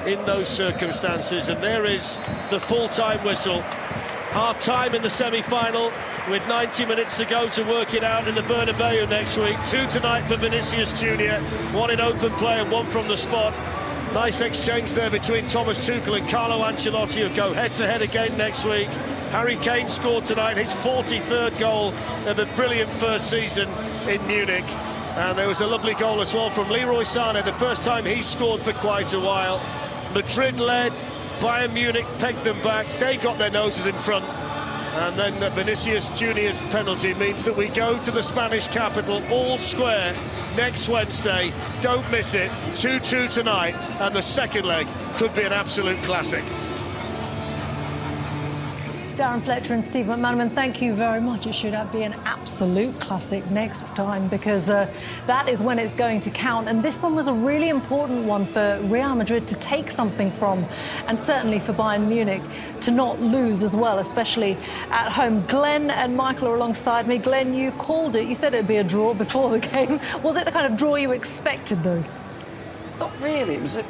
in those circumstances. And there is the full-time whistle. Half-time in the semi-final, with 90 minutes to go to work it out in the Bernabeu next week. 2 tonight for Vinícius Júnior, 1 in open play and 1 from the spot. Nice exchange there between Thomas Tuchel and Carlo Ancelotti, who go head-to-head again next week. Harry Kane scored tonight, his 43rd goal of a brilliant first season in Munich. And there was a lovely goal as well from Leroy Sané, the first time he's scored for quite a while. Madrid led, Bayern Munich pegged them back, they got their noses in front. And then Vinícius Júnior's penalty means that we go to the Spanish capital all square next Wednesday. Don't miss it. 2-2 tonight, and the second leg could be an absolute classic. Darren Fletcher and Steve McManaman, thank you very much. It should be an absolute classic next time, because that is when it's going to count. And this one was a really important one for Real Madrid to take something from, and certainly for Bayern Munich to not lose as well, especially at home. Glenn and Michael are alongside me. Glenn, you called it. You said it would be a draw before the game. Was it the kind of draw you expected, though? Not really. It was a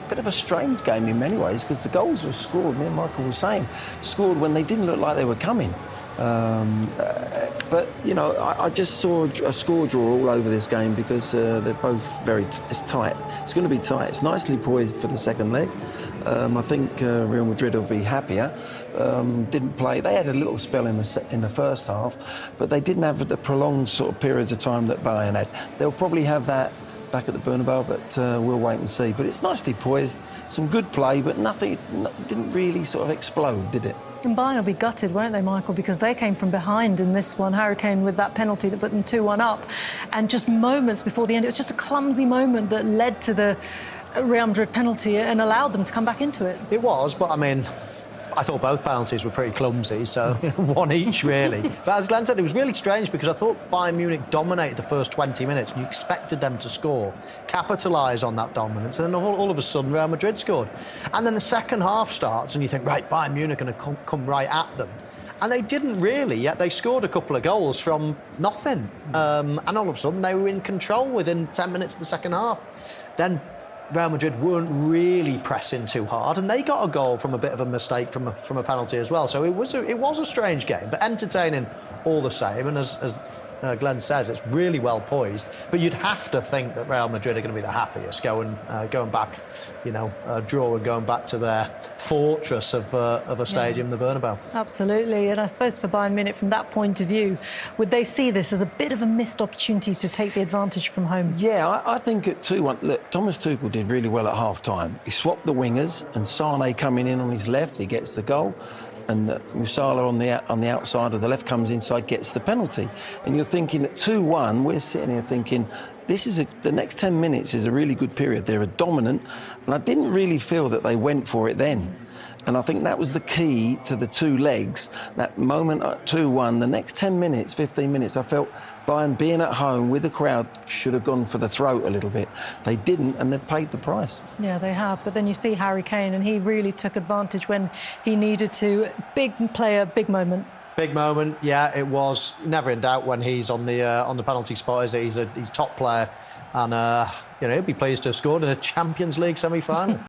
bit of a strange game in many ways, because the goals were scored, me and Michael were saying, scored when they didn't look like they were coming. But, you know, I just saw a score draw all over this game, because they're both very... It's tight. It's going to be tight. It's nicely poised for the second leg. I think Real Madrid will be happier. Didn't play... They had a little spell in the first half, but they didn't have the prolonged sort of periods of time that Bayern had. They'll probably have that back at the Bernabeu, but we'll wait and see. But it's nicely poised, some good play, but nothing didn't really sort of explode, did it? And Bayern will be gutted, won't they, Michael, because they came from behind in this one. Harry Kane with that penalty that put them 2-1 up, and just moments before the end, it was just a clumsy moment that led to the Real Madrid penalty and allowed them to come back into it. It was, but I mean, I thought both penalties were pretty clumsy, so one each, really. But as Glenn said, it was really strange, because I thought Bayern Munich dominated the first 20 minutes. You expected them to score, capitalise on that dominance, and then all of a sudden Real Madrid scored. And then the second half starts, and you think, right, Bayern Munich are going to come right at them. And they didn't really, yet they scored a couple of goals from nothing. And all of a sudden they were in control within 10 minutes of the second half. Then Real Madrid weren't really pressing too hard, and they got a goal from a bit of a mistake from a penalty as well. So it was a strange game, but entertaining all the same. And as Glenn says, it's really well poised. But you'd have to think that Real Madrid are going to be the happiest going back, you know, draw and going back to their fortress of a stadium, the Bernabeu. Absolutely, and I suppose for Bayern Munich, from that point of view, would they see this as a bit of a missed opportunity to take the advantage from home? Yeah, I think at 2-1, look, Thomas Tuchel did really well at half-time. He swapped the wingers, and Sané coming in on his left, he gets the goal. And Musala on the outside of the left comes inside, gets the penalty. And you're thinking at 2-1, we're sitting here thinking, the next 10 minutes is a really good period. They're dominant, and I didn't really feel that they went for it then. And I think that was the key to the two legs. That moment at 2-1, the next 10 minutes, 15 minutes, I felt Bayern being at home with the crowd should have gone for the throat a little bit. They didn't, and they've paid the price. Yeah, they have. But then you see Harry Kane, and he really took advantage when he needed to. Big player, big moment. Big moment, yeah, it was. Never in doubt when he's on the penalty spot, is it? He's top player, and you know, he'll be pleased to have scored in a Champions League semi-final.